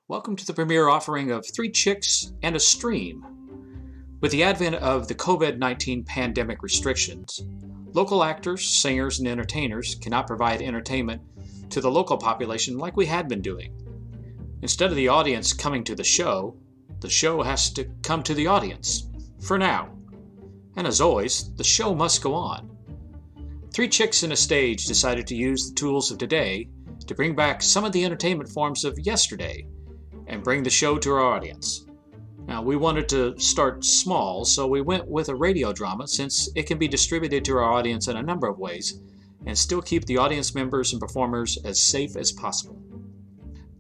Welcome to the premiere offering of Three Chicks and a Stream. With the advent of the COVID-19 pandemic restrictions, local actors, singers, and entertainers cannot provide entertainment to the local population like we had been doing. Instead of the audience coming to the show has to come to the audience, for now. And as always, the show must go on. Three Chicks and a Stage decided to use the tools of today to bring back some of the entertainment forms of yesterday and bring the show to our audience. Now, we wanted to start small, so we went with a radio drama since it can be distributed to our audience in a number of ways and still keep the audience members and performers as safe as possible.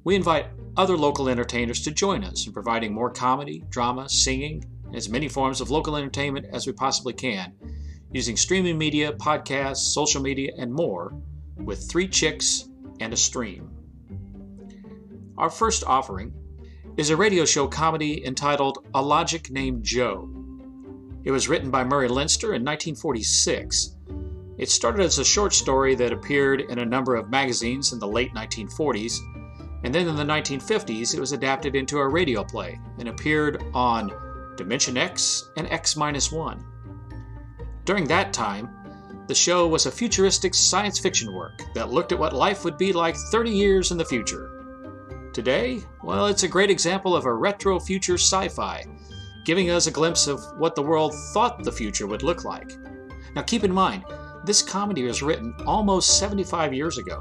We invite other local entertainers to join us in providing more comedy, drama, singing, and as many forms of local entertainment as we possibly can, using streaming media, podcasts, social media, and more with Three Chicks and a Stream. Our first offering is a radio show comedy entitled A Logic Named Joe. It was written by Murray Leinster in 1946. It started as a short story that appeared in a number of magazines in the late 1940s, and then in the 1950s it was adapted into a radio play and appeared on Dimension X and X-1. During that time, the show was a futuristic science fiction work that looked at what life would be like 30 years in the future. Today, well, it's a great example of a retro future sci-fi, giving us a glimpse of what the world thought the future would look like. Now keep in mind, this comedy was written almost 75 years ago.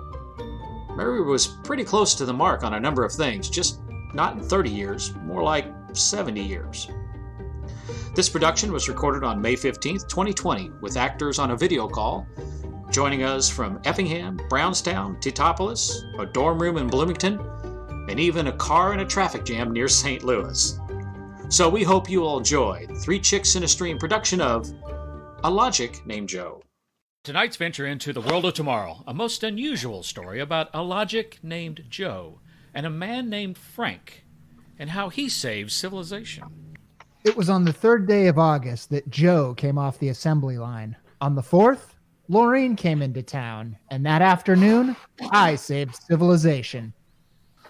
Murray was pretty close to the mark on a number of things, just not in 30 years, more like 70 years. This production was recorded on May 15th, 2020, with actors on a video call, joining us from Effingham, Brownstown, Teutopolis, a dorm room in Bloomington, and even a car in a traffic jam near St. Louis. So we hope you will enjoy Three Chicks and a Stream production of A Logic Named Joe. Tonight's venture into the world of tomorrow, a most unusual story about a logic named Joe and a man named Frank, and how he saves civilization. It was on the third day of August that Joe came off the assembly line. On the fourth, Laureen came into town, and that afternoon, I saved civilization.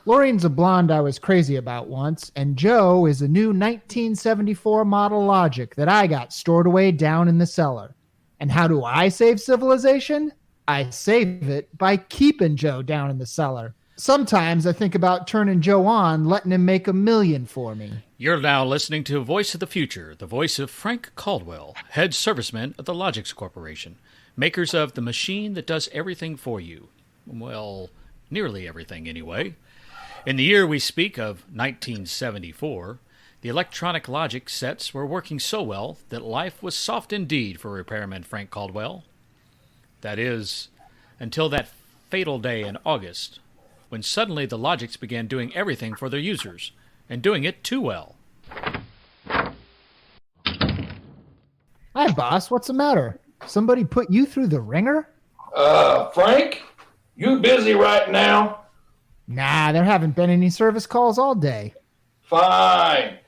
Laureen's a blonde I was crazy about once, and Joe is a new 1974 model Logic that I got stored away down in the cellar. And how do I save civilization? I save it by keeping Joe down in the cellar. Sometimes I think about turning Joe on, letting him make $1 million for me. You're now listening to Voice of the Future, the voice of Frank Caldwell, head serviceman of the Logix Corporation, makers of the machine that does everything for you. Well, nearly everything anyway. In the year we speak of, 1974, the electronic logic sets were working so well that life was soft indeed for repairman Frank Caldwell. That is, until that fatal day in August, when suddenly the Logics began doing everything for their users, and doing it too well. Hi, boss. What's the matter? Somebody put you through the ringer? Frank? You busy right now? Nah, there haven't been any service calls all day. Fine.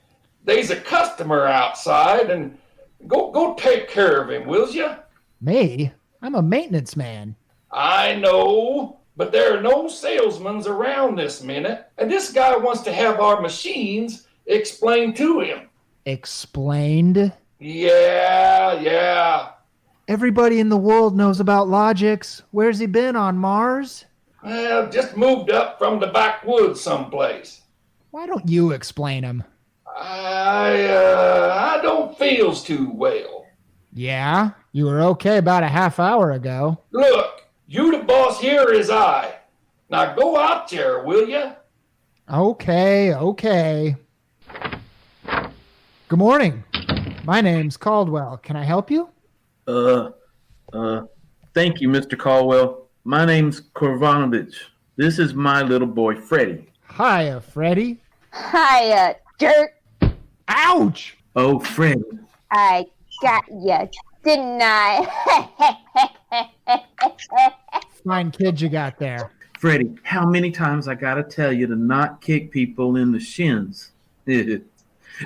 There's a customer outside, and go take care of him, will ya? Me? I'm a maintenance man. I know, but there are no salesmen around this minute, and this guy wants to have our machines explained to him. Explained? Yeah. Everybody in the world knows about Logix. Where's he been, on Mars? Well, just moved up from the backwoods someplace. Why don't you explain him? I don't feels too well. Yeah? You were okay about a half hour ago. Look, you the boss here is I. Now go out there, will ya? Okay. Good morning. My name's Caldwell. Can I help you? Thank you, Mr. Caldwell. My name's Korvanovich. This is my little boy, Freddie. Hiya, Freddie. Hiya, jerk. Ouch! Oh, Freddie. I got ya, didn't I? Fine kid you got there. Freddie, how many times I gotta tell you to not kick people in the shins?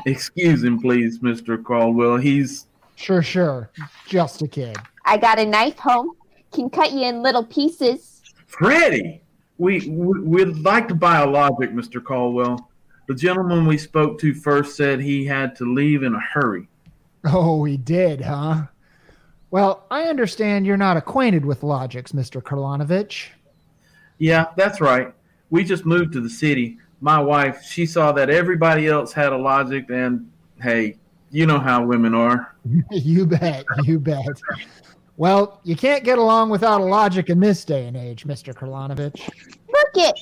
Excuse him, please, Mr. Caldwell. He's... Sure. Just a kid. I got a knife home. Can cut you in little pieces. Freddie! We'd like to buy a Logic, Mr. Caldwell. The gentleman we spoke to first said he had to leave in a hurry. Oh, he did, huh? Well, I understand you're not acquainted with logics, Mr. Karlanovich. Yeah, that's right. We just moved to the city. My wife, she saw that everybody else had a logic, and hey, you know how women are. You bet, you bet. Well, you can't get along without a logic in this day and age, Mr. Karlanovich. Look it!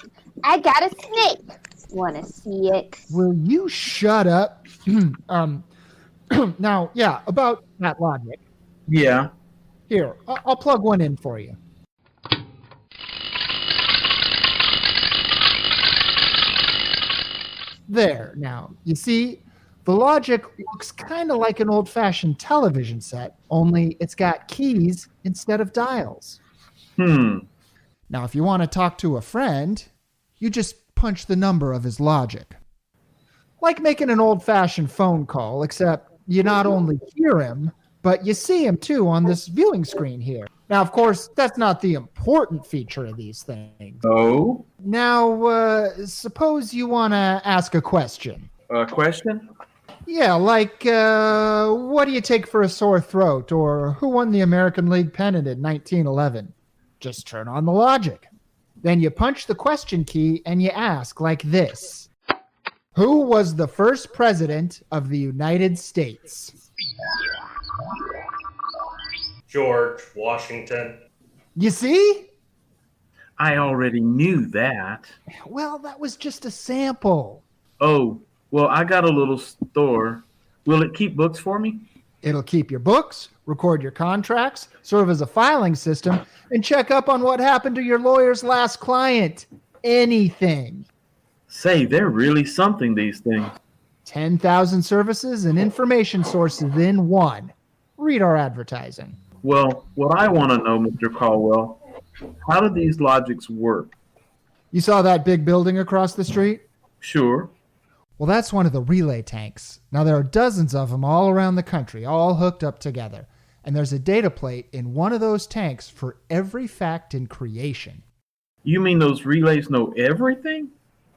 I got a snake. Wanna see it? Will you shut up? Now, yeah, about that logic. Yeah. Here, I'll plug one in for you. There, now, you see, the logic looks kind of like an old-fashioned television set, only it's got keys instead of dials. Now, if you want to talk to a friend, you just punch the number of his logic. Like making an old-fashioned phone call, except you not only hear him, but you see him too on this viewing screen here. Now, of course, that's not the important feature of these things. Oh? Now, suppose you want to ask a question. A question? Yeah, like, what do you take for a sore throat? Or who won the American League pennant in 1911? Just turn on the logic. Then you punch the question key and you ask like this. Who was the first president of the United States? George Washington. You see? I already knew that. Well, that was just a sample. Oh, well, I got a little store. Will it keep books for me? It'll keep your books, record your contracts, serve as a filing system, and check up on what happened to your lawyer's last client. Anything. Say, they're really something, these things. 10,000 services and information sources in one. Read our advertising. Well, what I want to know, Mr. Caldwell, how do these logics work? You saw that big building across the street? Sure. Well, that's one of the relay tanks. Now, there are dozens of them all around the country, all hooked up together. And there's a data plate in one of those tanks for every fact in creation. You mean those relays know everything?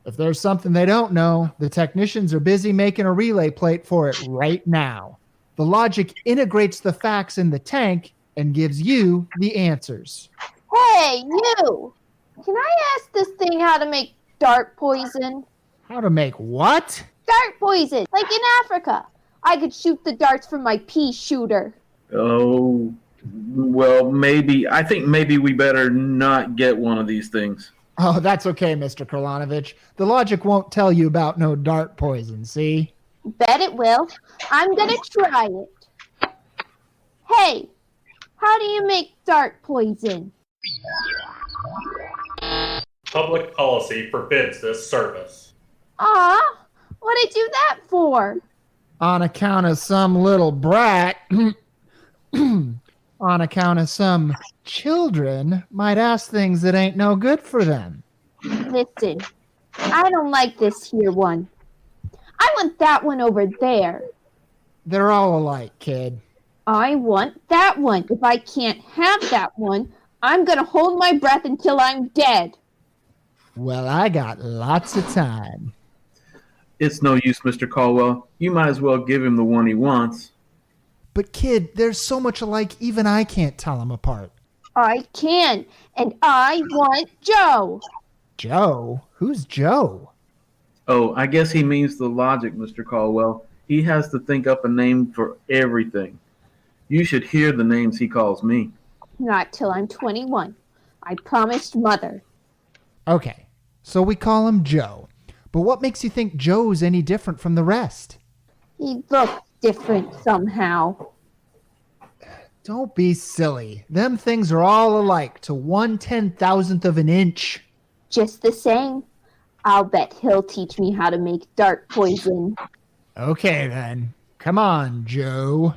If there's something they don't know, the technicians are busy making a relay plate for it right now. The logic integrates the facts in the tank and gives you the answers. Hey, you! Can I ask this thing how to make dart poison? How to make what? Dart poison, like in Africa. I could shoot the darts from my pea shooter. Oh, well, maybe. I think maybe we better not get one of these things. Oh, that's okay, Mr. Karlanovich. The logic won't tell you about no dart poison, see? Bet it will. I'm gonna try it. Hey, how do you make dart poison? Public policy forbids this service. Aw, what'd I do that for? On account of some little brat, on account of some children might ask things that ain't no good for them. Listen, I don't like this here one. I want that one over there. They're all alike, kid. I want that one. If I can't have that one, I'm gonna hold my breath until I'm dead. Well, I got lots of time. It's no use, Mr. Caldwell. You might as well give him the one he wants. But kid, they're so much alike even I can't tell them apart. I can, and I want Joe. Joe? Who's Joe? Oh, I guess he means the logic, Mr. Caldwell. He has to think up a name for everything. You should hear the names he calls me. Not till I'm 21. I promised Mother. Okay, so we call him Joe. But what makes you think Joe's any different from the rest? He looks different somehow. Don't be silly. Them things are all alike to 1/10,000th of an inch. Just the same, I'll bet he'll teach me how to make dart poison. Okay, then. Come on, Joe.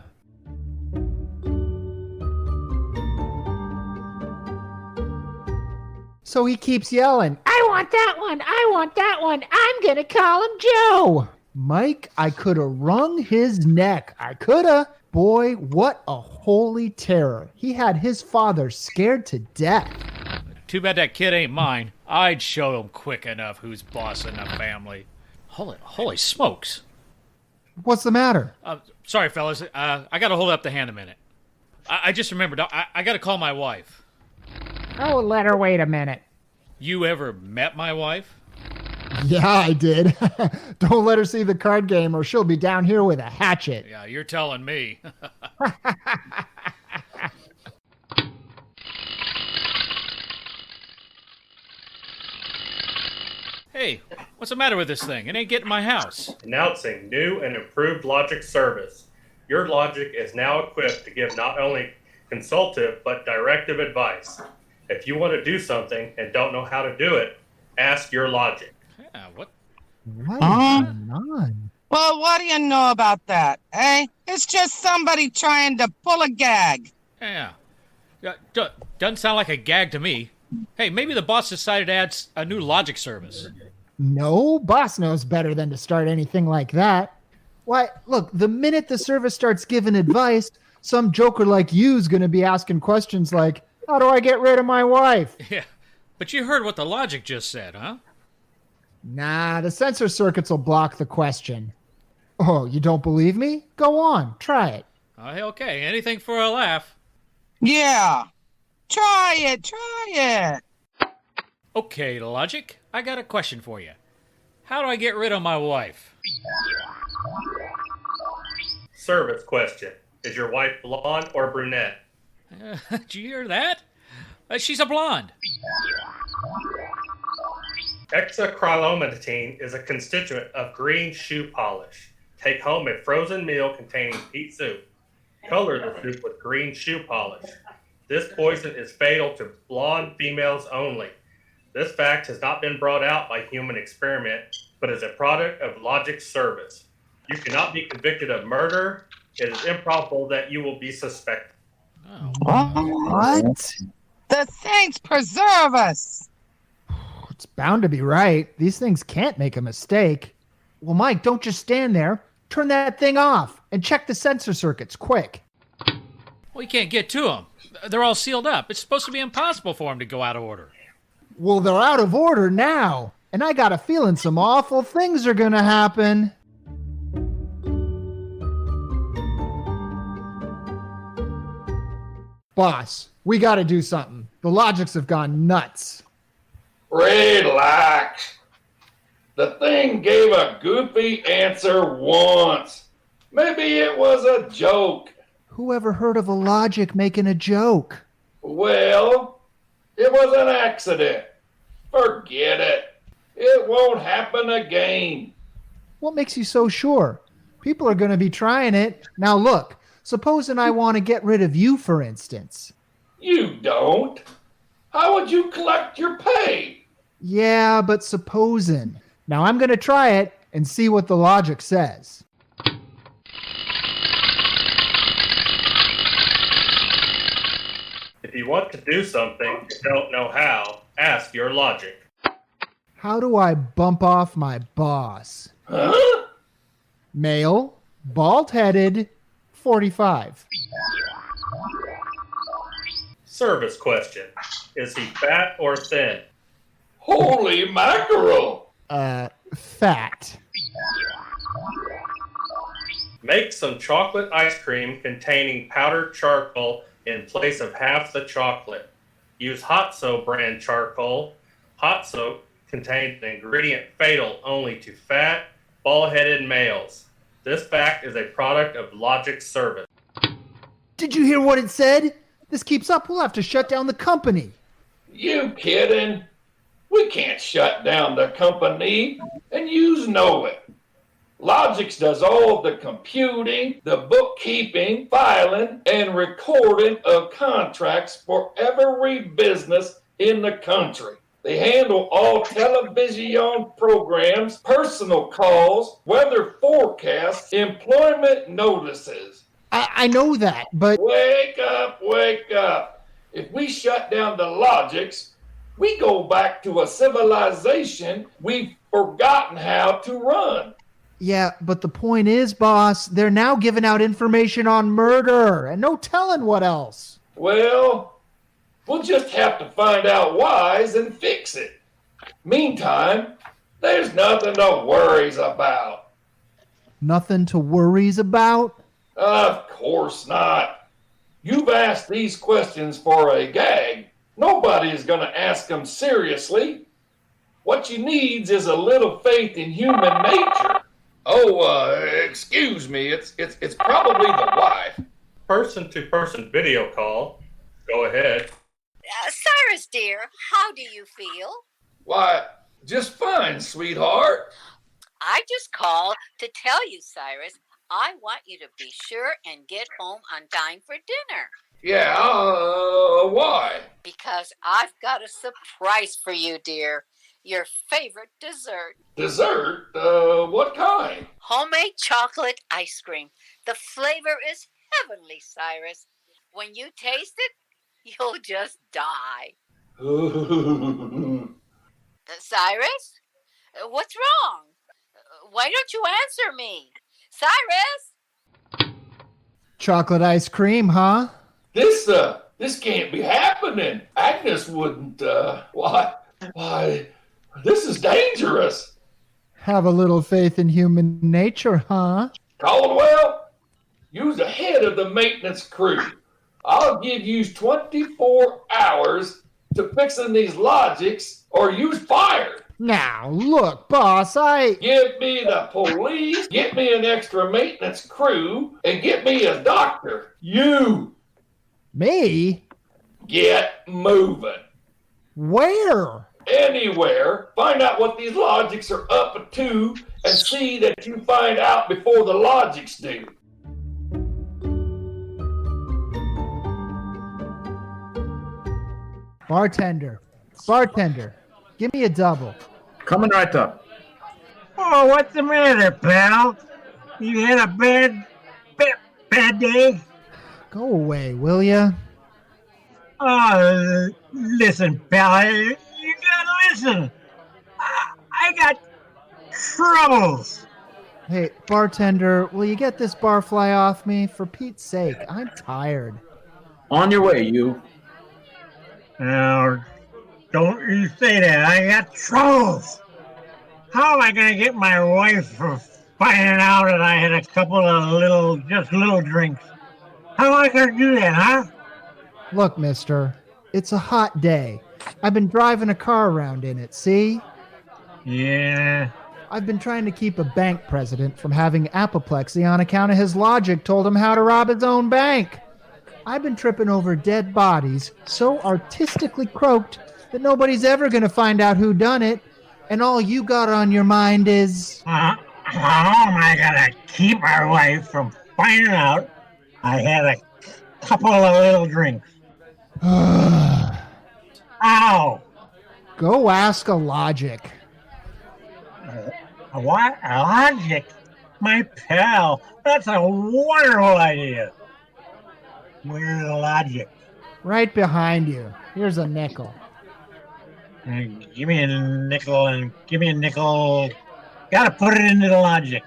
So he keeps yelling, I want that one, I want that one, I'm gonna call him Joe. Mike, I could have wrung his neck. I could have. Boy, what a holy terror. He had his father scared to death. Too bad that kid ain't mine. I'd show him quick enough who's boss in the family. Holy smokes. What's the matter? Sorry, fellas. I got to hold up the hand a minute. I just remembered. I got to call my wife. Oh, let her wait a minute. You ever met my wife? Yeah, I did. Don't let her see the card game or she'll be down here with a hatchet. Yeah, you're telling me. Hey, what's the matter with this thing? It ain't getting my house. Announcing new and improved logic service. Your logic is now equipped to give not only consultative but directive advice. If you want to do something and don't know how to do it, ask your logic. Yeah, what? What is going on? Well, what do you know about that, eh? It's just somebody trying to pull a gag. Yeah. Doesn't sound like a gag to me. Hey, maybe the boss decided to add a new logic service. No, boss knows better than to start anything like that. Why, look, the minute the service starts giving advice, some joker like you's going to be asking questions like, how do I get rid of my wife? Yeah, but you heard what the logic just said, huh? Nah, the sensor circuits will block the question. Oh, you don't believe me? Go on, try it. Okay, anything for a laugh. Yeah. Try it. Okay, logic, I got a question for you. How do I get rid of my wife? Service question. Is your wife blonde or brunette? Did you hear that? She's a blonde. Hexacrylometine is a constituent of green shoe polish. Take home a frozen meal containing peat soup. Color the soup with green shoe polish. This poison is fatal to blonde females only. This fact has not been brought out by human experiment, but is a product of logic service. You cannot be convicted of murder. It is improbable that you will be suspected. What? The saints preserve us. It's bound to be right. These things can't make a mistake. Well, Mike, don't just stand there. Turn that thing off and check the sensor circuits, quick. Well, you can't get to them. They're all sealed up. It's supposed to be impossible for them to go out of order. Well, they're out of order now, and I got a feeling some awful things are going to happen. Boss, we got to do something. The logics have gone nuts. Relax. The thing gave a goofy answer once. Maybe it was a joke. Who ever heard of a logic making a joke? Well, it was an accident. Forget it. It won't happen again. What makes you so sure? People are going to be trying it. Now look, supposing I want to get rid of you, for instance. You don't. How would you collect your pay? Yeah, but supposing. Now I'm going to try it and see what the logic says. If you want to do something you don't know how, ask your logic. How do I bump off my boss? Huh? Male, bald-headed, 45. Service question. Is he fat or thin? Holy mackerel. Fat. Make some chocolate ice cream containing powdered charcoal in place of half the chocolate. Use Hot Soap brand charcoal. Hot Soap contains an ingredient fatal only to fat, bald-headed males. This fact is a product of logic service. Did you hear what it said? This keeps up, we'll have to shut down the company. You kidding? We can't shut down the company, and yous know it. Logix does all the computing, the bookkeeping, filing, and recording of contracts for every business in the country. They handle all television programs, personal calls, weather forecasts, employment notices. I know that, but... Wake up, wake up. If we shut down the Logix, we go back to a civilization we've forgotten how to run. Yeah, but the point is, boss, they're now giving out information on murder, and no telling what else. Well, we'll just have to find out whys and fix it. Meantime, There's nothing to worries about. Nothing to worries about? Of course not. You've asked these questions for a gag. Nobody is going to ask them seriously. What you need is a little faith in human nature. Oh, excuse me. It's probably the wife. Person-to-person video call. Go ahead. Cyrus, dear, how do you feel? Why, just fine, sweetheart. I just called to tell you, Cyrus, I want you to be sure and get home on time for dinner. Yeah, why? Because I've got a surprise for you, dear. Your favorite dessert. Dessert? What kind? Homemade chocolate ice cream. The flavor is heavenly, Cyrus. When you taste it, you'll just die. Cyrus? What's wrong? Why don't you answer me? Cyrus? Chocolate ice cream, huh? This can't be happening. Agnes wouldn't, why, this is dangerous. Have a little faith in human nature, huh? Caldwell, you's the head of the maintenance crew. I'll give you 24 hours to fixing these logics or you's fired. Now, look, boss, Give me the police, get me an extra maintenance crew, and get me a doctor. You Me? get moving. Where? Anywhere. Find out what these logics are up to and see that you find out before the logics do. Bartender, give me a double. Coming right up. Oh, what's the matter, pal? You had a bad day? Go away, will ya? Listen, pal, you gotta listen. I got troubles. Hey, bartender, will you get this barfly off me? For Pete's sake, I'm tired. On your way, you. Now, don't you say that. I got troubles. How am I going to get my wife from finding out that I had a couple of little drinks? How am I going to do that, huh? Look, mister, it's a hot day. I've been driving a car around in it, see? Yeah. I've been trying to keep a bank president from having apoplexy on account of his logic told him how to rob his own bank. I've been tripping over dead bodies so artistically croaked that nobody's ever going to find out who done it, and all you got on your mind is... How am I going to keep my wife from finding out I had a couple of little drinks? Ow! Go ask a logic. What? A logic? My pal, that's a wonderful idea. Where's the logic? Right behind you. Here's a nickel. Give me a nickel and give me a nickel. Gotta put it into the logic.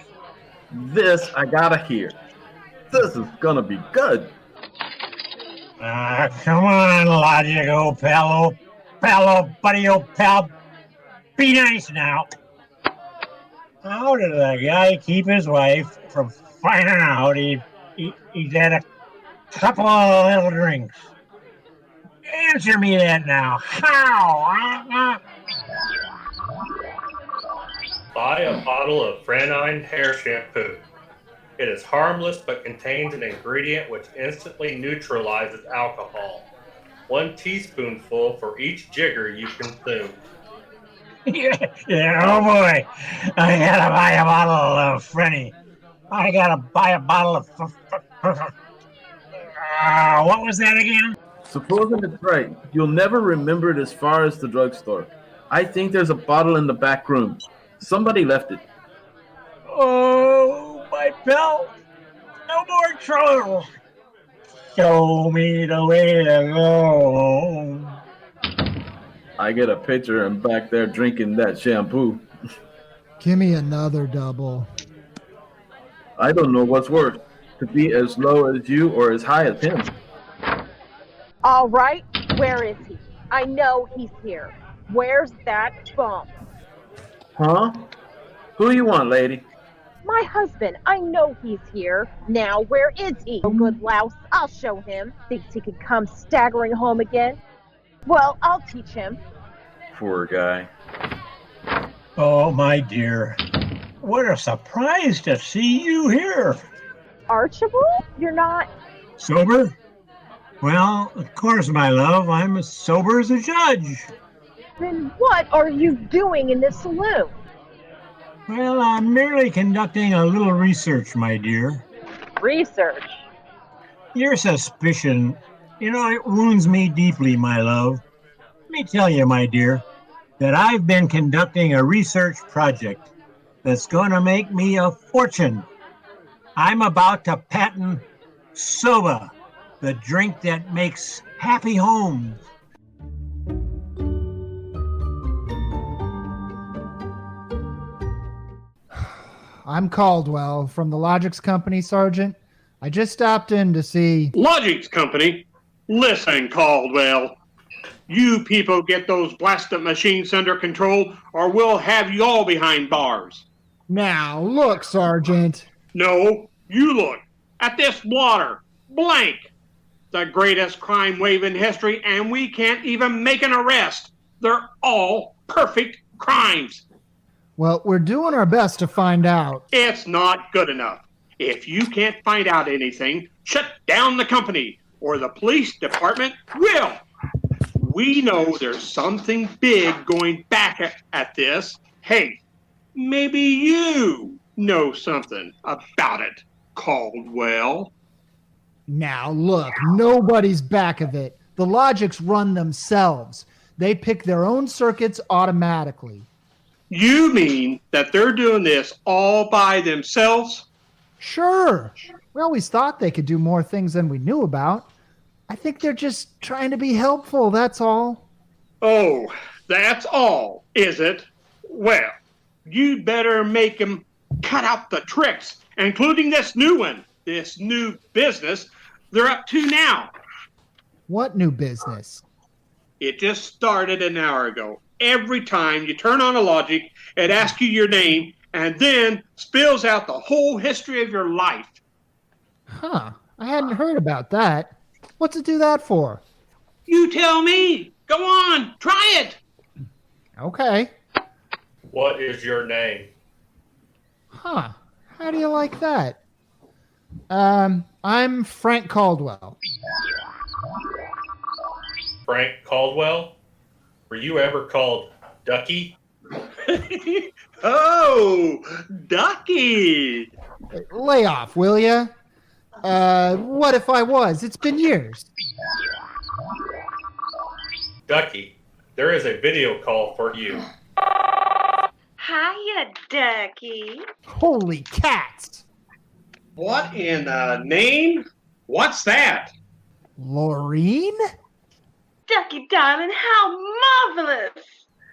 This I gotta hear. This is gonna be good. Come on, logic, old pal, buddy, old pal. Be nice now. How did a guy keep his wife from finding out he's had a couple of little drinks? Answer me that now. How? Buy a bottle of Frenine hair shampoo. It is harmless but contains an ingredient which instantly neutralizes alcohol. 1 teaspoonful for each jigger you consume. Yeah, oh boy. I gotta buy a bottle of Frenny. I gotta buy a bottle of... what was that again? Supposing it's right, you'll never remember it as far as the drugstore. I think there's a bottle in the back room. Somebody left it. Oh, my pal. No more trouble. Show me the way to go. I get a picture and back there drinking that shampoo. Give me another double. I don't know what's worse, to be as low as you or as high as him. All right, where is he? I know he's here. Where's that bump? Huh? Who you want, lady? My husband, I know he's here. Now, where is he? Oh, good louse, I'll show him. Thinks he can come staggering home again? Well, I'll teach him. Poor guy. Oh, my dear. What a surprise to see you here. Archibald? You're not... Sober? Well, of course, my love. I'm as sober as a judge. Then what are you doing in this saloon? Well, I'm merely conducting a little research, my dear. Research? Your suspicion, it wounds me deeply, my love. Let me tell you, my dear, that I've been conducting a research project that's going to make me a fortune. I'm about to patent soba, the drink that makes happy homes. I'm Caldwell from the Logics Company, Sergeant. I just stopped in to see... Logics Company? Listen, Caldwell. You people get those blasted machines under control, or we'll have you all behind bars. Now, look, Sergeant. No, you look at this blotter. Blank. The greatest crime wave in history, and we can't even make an arrest. They're all perfect crimes. Well, we're doing our best to find out. It's not good enough. If you can't find out anything, shut down the company, or the police department will. We know there's something big going back at this. Hey, maybe you know something about it, Caldwell. Now, look, nobody's back of it. The Logics run themselves. They pick their own circuits automatically. You mean that they're doing this all by themselves? Sure. We always thought they could do more things than we knew about. I think they're just trying to be helpful, that's all. Oh, that's all, is it? Well, you'd better make them cut out the tricks, including this new one, this new business they're up to now. What new business? It just started an hour ago. Every time you turn on a Logic, it asks you your name and then spills out the whole history of your life. Huh. I hadn't heard about that. What's it do that for? You tell me. Go on. Try it. Okay. What is your name? Huh. How do you like that? I'm Frank Caldwell. Frank Caldwell? Were you ever called Ducky? Oh, Ducky. Lay off, will ya? What if I was? It's been years. Ducky, there is a video call for you. Hiya, Ducky. Holy cats! What in the name? What's that? Laureen? Ducky, darling, how marvelous!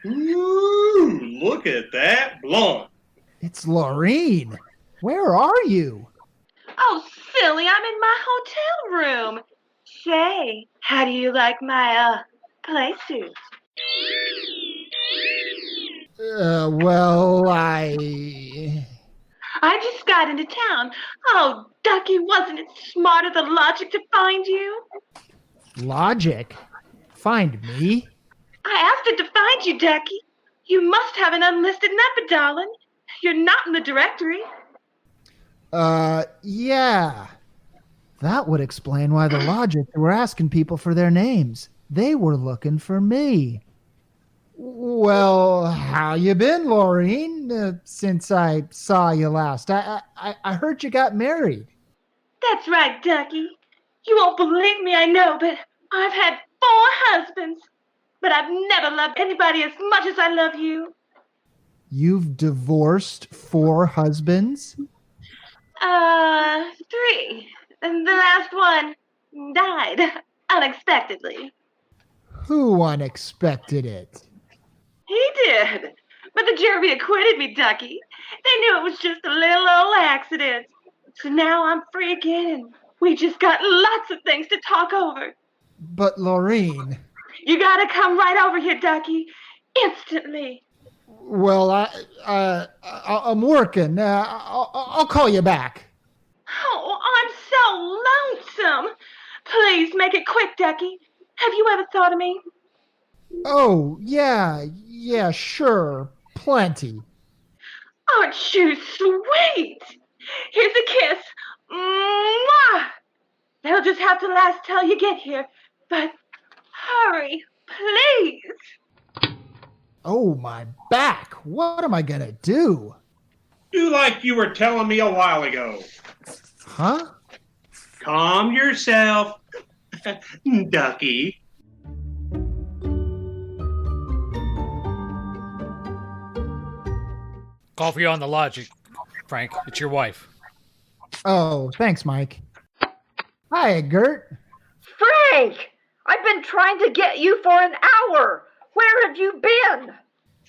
Ooh, look at that blonde. It's Laureen. Where are you? Oh, silly, I'm in my hotel room. Say, how do you like my, play suit? Well, I just got into town. Oh, Ducky, wasn't it smart of the Logic to find you? Logic? Find me? I asked it to find you, Ducky. You must have an unlisted number, darling. You're not in the directory. Yeah. That would explain why the Logic were asking people for their names. They were looking for me. Well, how you been, Laureen, since I saw you last? I heard you got married. That's right, Ducky. You won't believe me, I know, but I've had 4 husbands. But I've never loved anybody as much as I love you. You've divorced 4 husbands? 3. And the last one died unexpectedly. Who unexpected it? He did. But the jury acquitted me, Ducky. They knew it was just a little old accident. So now I'm free again, and we just got lots of things to talk over. But You gotta come right over here, Ducky. Instantly. Well, I'm working. I'll call you back. Oh, I'm so lonesome. Please make it quick, Ducky. Have you ever thought of me? Oh, yeah, sure. Plenty. Aren't you sweet? Here's a kiss. Mwah! They'll just have to last till you get here. But hurry, please. Oh, my back. What am I going to do? Do like you were telling me a while ago. Huh? Calm yourself, Ducky. Call for you on the logic, Frank. It's your wife. Oh, thanks, Mike. Hi, Gert. Frank! I've been trying to get you for an hour. Where have you been?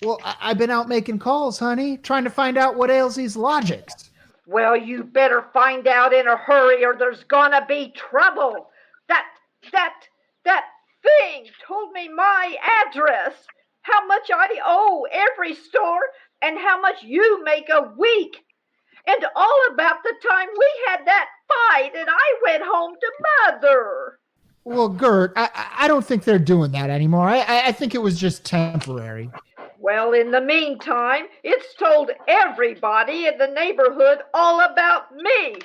Well, I've been out making calls, honey, trying to find out what ails these logics. Well, you better find out in a hurry or there's gonna be trouble. That thing told me my address, how much I owe every store, and how much you make a week. And all about the time we had that fight and I went home to Mother. Well, Gert, I don't think they're doing that anymore. I think it was just temporary. Well, in the meantime, it's told everybody in the neighborhood all about me.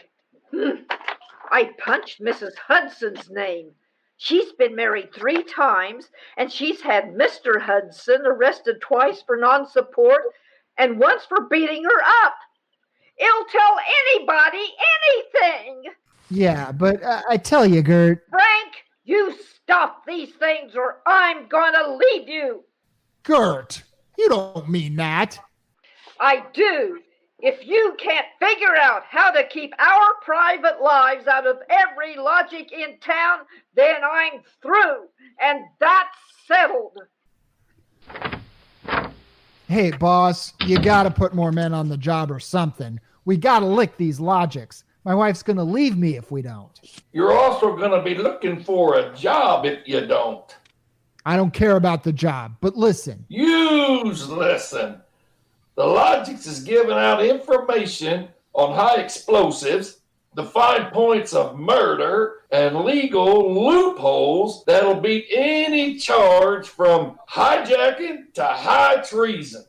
I punched Mrs. Hudson's name. She's been married 3 times, and she's had Mr. Hudson arrested twice for non-support and once for beating her up. It'll tell anybody anything. Yeah, but I tell you, Gert. Frank, you stop these things or I'm gonna leave you. Gert, you don't mean that. I do. If you can't figure out how to keep our private lives out of every logic in town, then I'm through. And that's settled. Hey, boss, you gotta put more men on the job or something. We gotta lick these logics. My wife's gonna leave me if we don't. You're also going to be looking for a job if you don't. I don't care about the job, but listen. Listen. The Logics is giving out information on high explosives, the fine points of murder, and legal loopholes that'll beat any charge from hijacking to high treason.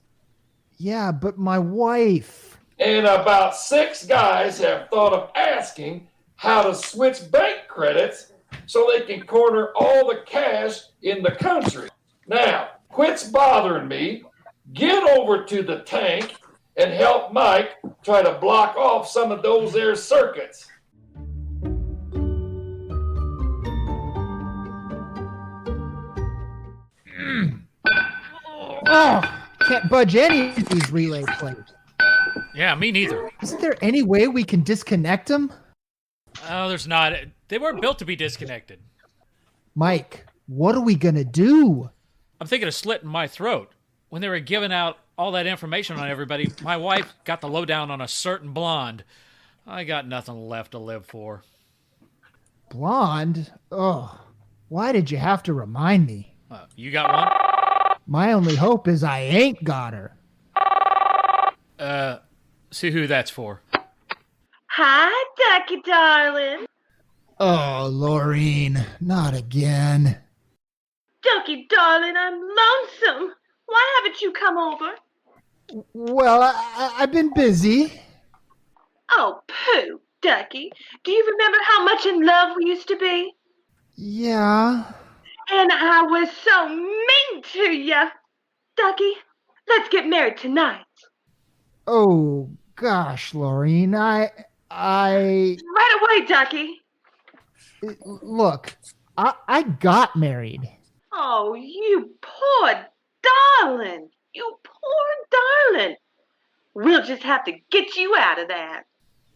Yeah, but my wife. And about 6 guys have thought of asking how to switch bank credits so they can corner all the cash in the country. Now, quit bothering me. Get over to the tank and help Mike try to block off some of those there circuits. Oh, can't budge any of these relay plates. Yeah, me neither. Isn't there any way we can disconnect them? Oh, there's not. They weren't built to be disconnected. Mike, what are we gonna do? I'm thinking of slitting my throat. When they were giving out all that information on everybody, my wife got the lowdown on a certain blonde. I got nothing left to live for. Blonde? Oh, why did you have to remind me? You got one? My only hope is I ain't got her. See who that's for. Hi, Ducky darling. Oh, Laureen, not again. Ducky darling, I'm lonesome. Why haven't you come over? Well, I've been busy. Oh, pooh, Ducky. Do you remember how much in love we used to be? Yeah. And I was so mean to you. Ducky, let's get married tonight. Oh, gosh, Laureen, I... Right away, Ducky. Look, I got married. Oh, you poor darling. You poor darling. We'll just have to get you out of that.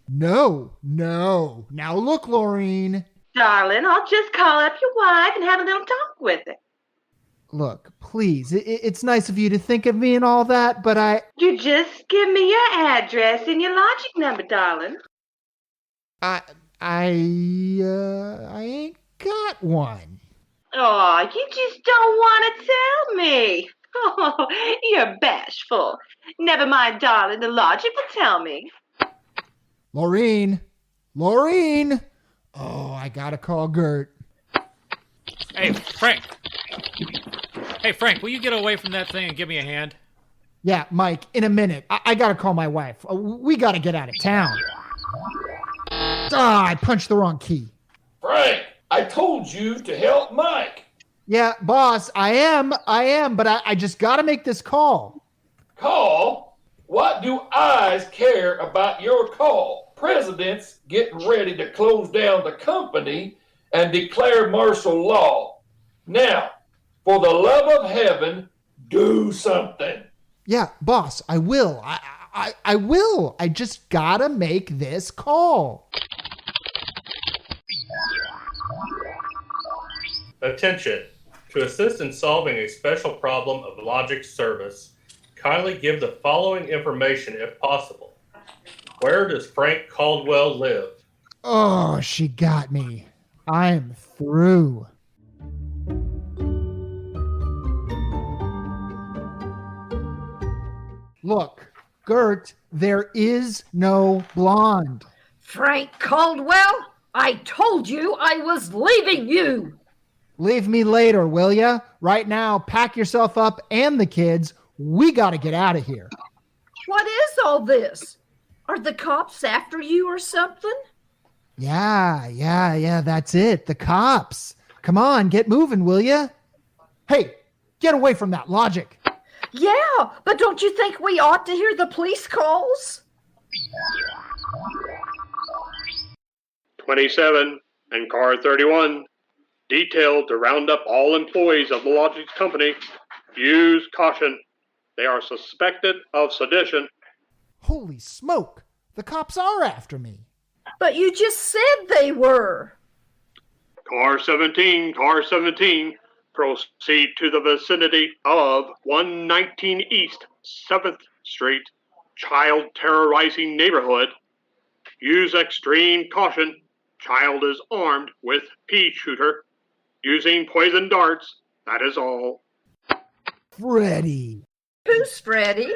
No. Now look, Laureen. Darling, I'll just call up your wife and have a little talk with her. Look, please, it's nice of you to think of me and all that, but I... You just give me your address and your logic number, darling. I ain't got one. Oh, you just don't want to tell me. Oh, you're bashful. Never mind, darling. The logic will tell me. Laureen! Laureen! Oh, I gotta call Gert. Hey, Frank. Hey, Frank, will you get away from that thing and give me a hand? Yeah, Mike, in a minute. I gotta call my wife. We gotta get out of town. I punched the wrong key. Frank, I told you to help Mike. Yeah, boss, I am, but I just gotta make this call. Call? What do eyes care about your call? President's getting ready to close down the company and declare martial law. Now, for the love of heaven, do something. Yeah, boss, I will. I will. I just gotta make this call. Attention. To assist in solving a special problem of logic service, kindly give the following information if possible. Where does Frank Caldwell live? Oh, she got me. I'm through. Look, Gert, there is no blonde. Frank Caldwell, I told you I was leaving you. Leave me later, will ya? Right now, pack yourself up and the kids. We gotta get out of here. What is all this? Are the cops after you or something? Yeah, that's it. The cops. Come on, get moving, will ya? Hey, get away from that logic. Yeah, but don't you think we ought to hear the police calls? 27 and car 31. Detailed to round up all employees of the Logics Company. Use caution. They are suspected of sedition. Holy smoke! The cops are after me. But you just said they were. Car 17, proceed to the vicinity of 119 East 7th Street, child terrorizing neighborhood. Use extreme caution. Child is armed with pea shooter. Using poison darts, that is all. Freddy. Who's Freddy?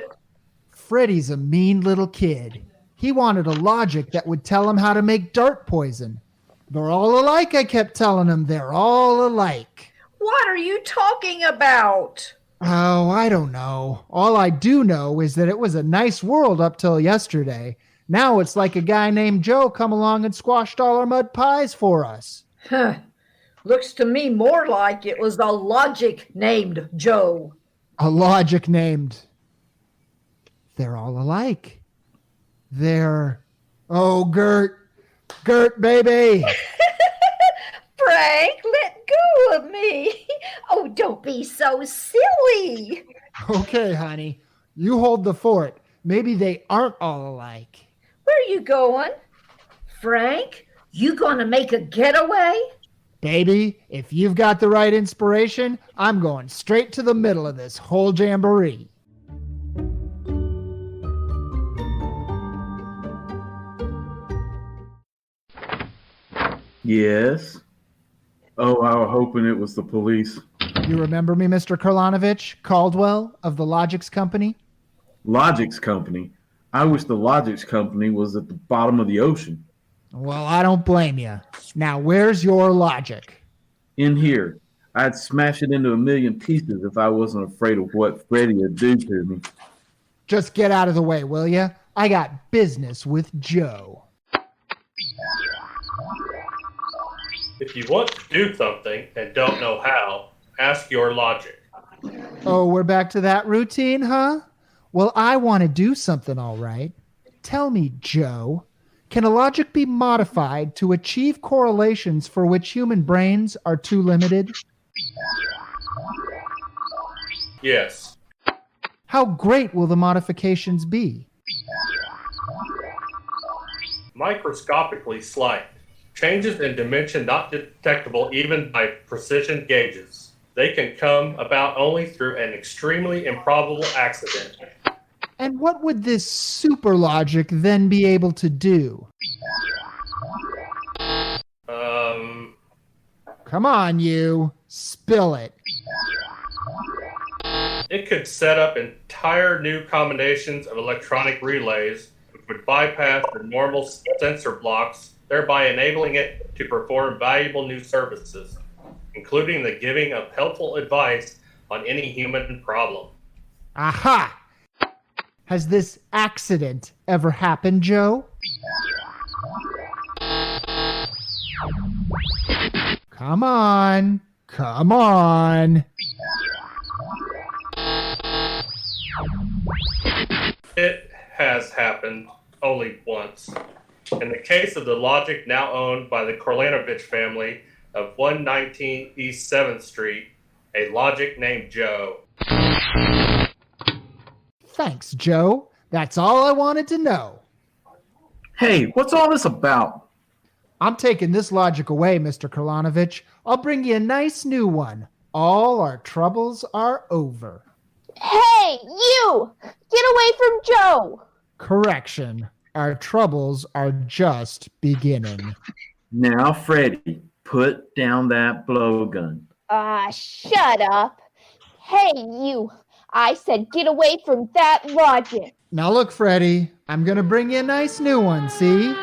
Freddy's a mean little kid. He wanted a logic that would tell him how to make dart poison. They're all alike, I kept telling him. They're all alike. What are you talking about? Oh, I don't know. All I do know is that it was a nice world up till yesterday. Now it's like a guy named Joe come along and squashed all our mud pies for us. Huh. Looks to me more like it was a logic named Joe. A logic named. They're all alike. They're. Oh, Gert, baby. Frank, let go of me. Oh, don't be so silly. Okay, honey. You hold the fort. Maybe they aren't all alike. Where are you going? Frank, you gonna make a getaway? Baby, if you've got the right inspiration, I'm going straight to the middle of this whole jamboree. Yes. Oh, I was hoping it was the police. You remember me, Mr. Karlanovich, Caldwell of the Logics Company? Logics Company? I wish the Logics Company was at the bottom of the ocean. Well, I don't blame you. Now, where's your logic? In here. I'd smash it into a million pieces if I wasn't afraid of what Freddy would do to me. Just get out of the way, will ya? I got business with Joe. If you want to do something and don't know how, ask your logic. Oh, we're back to that routine, huh? Well, I want to do something all right. Tell me, Joe, can a logic be modified to achieve correlations for which human brains are too limited? Yes. How great will the modifications be? Microscopically slight. Changes in dimension not detectable even by precision gauges. They can come about only through an extremely improbable accident. And what would this super logic then be able to do? Come on, you. Spill it. It could set up entire new combinations of electronic relays, which would bypass the normal sensor blocks, thereby enabling it to perform valuable new services, including the giving of helpful advice on any human problem. Aha! Has this accident ever happened, Joe? Come on. Come on. It has happened only once. In the case of the Logic now owned by the Korlanovich family of 119 East 7th Street, a Logic named Joe. Thanks, Joe. That's all I wanted to know. Hey, what's all this about? I'm taking this Logic away, Mr. Korlanovich. I'll bring you a nice new one. All our troubles are over. Hey, you! Get away from Joe! Correction. Our troubles are just beginning. Now, Freddy, put down that blowgun. Shut up. Hey, you. I said get away from that Logic. Now look, Freddy. I'm going to bring you a nice new one, see?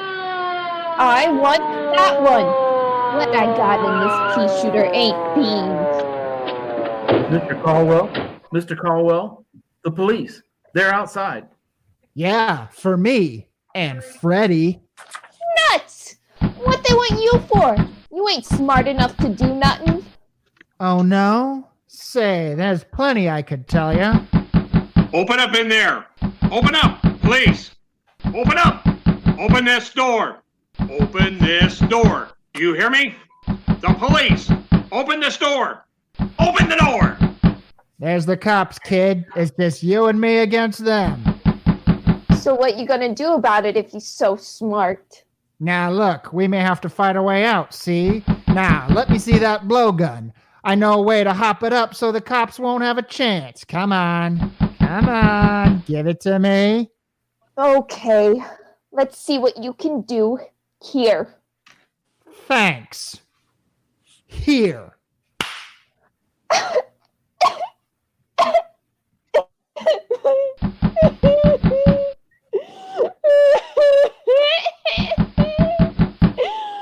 I want that one. What I got in this pea shooter ain't beans. Mr. Caldwell? Mr. Caldwell? The police. They're outside. Yeah, for me. And Freddy. Nuts! What they want you for? You ain't smart enough to do nothing. Oh, no? Say, there's plenty I could tell you. Open up in there. Open up, please. Open up. Open this door. Open this door. You hear me? The police. Open this door. Open the door. There's the cops, kid. It's just you and me against them. So what you gonna do about it if he's so smart? Now look, we may have to fight our way out, see? Now, let me see that blowgun. I know a way to hop it up so the cops won't have a chance. Come on. Come on. Give it to me. Okay. Let's see what you can do. Here. Thanks. Here.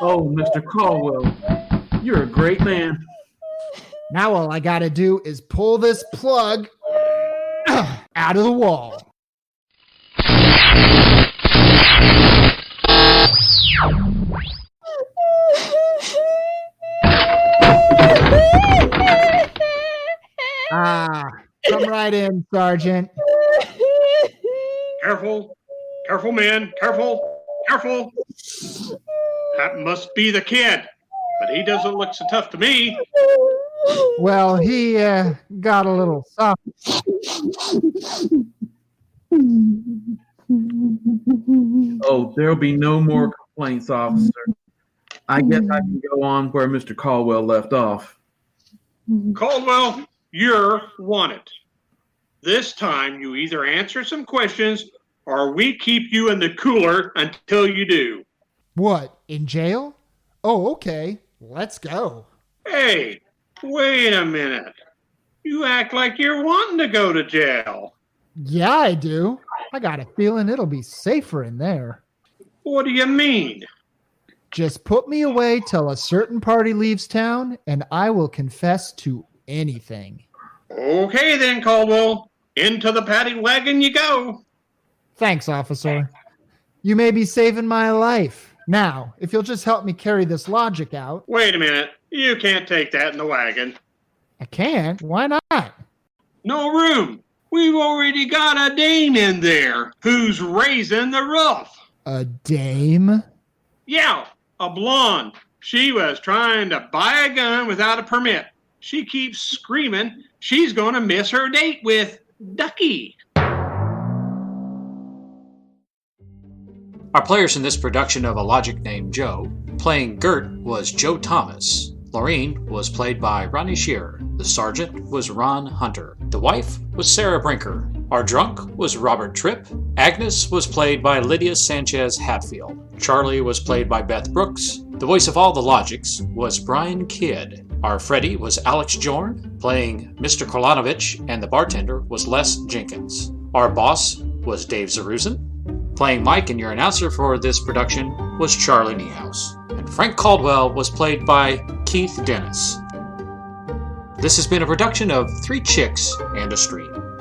Oh, Mr. Caldwell, you're a great man. Now all I gotta do is pull this plug out of the wall. Come right in, Sergeant. Careful. Careful, men. Careful. Careful. That must be the kid, but he doesn't look so tough to me. Well, he got a little soft. Oh, there'll be no more complaints, officer. I guess I can go on where Mr. Caldwell left off. Caldwell, you're wanted. This time you either answer some questions or we keep you in the cooler until you do. What, in jail? Oh, okay. Let's go. Hey, wait a minute. You act like you're wanting to go to jail. Yeah, I do. I got a feeling it'll be safer in there. What do you mean? Just put me away till a certain party leaves town, and I will confess to anything. Okay then, Caldwell. Into the paddy wagon you go. Thanks, officer. You may be saving my life. Now, if you'll just help me carry this Logic out. Wait a minute. You can't take that in the wagon. I can't? Why not? No room. We've already got a dame in there who's raising the roof. A dame? Yeah, a blonde. She was trying to buy a gun without a permit. She keeps screaming she's going to miss her date with Ducky. Our players in this production of A Logic Named Joe, playing Gert was Joe Thomas. Laureen was played by Ronnie Shearer. The sergeant was Ron Hunter. The wife was Sarah Brinker. Our drunk was Robert Tripp. Agnes was played by Lydia Sanchez Hatfield. Charlie was played by Beth Brooks. The voice of all the Logics was Brian Kidd. Our Freddy was Alex Jorn, playing Mr. Kolanovich, and the bartender was Les Jenkins. Our boss was Dave Zaruzin. Playing Mike, and your announcer for this production was Charlie Niehaus. And Frank Caldwell was played by Keith Dennis. This has been a production of Three Chicks and a Stream.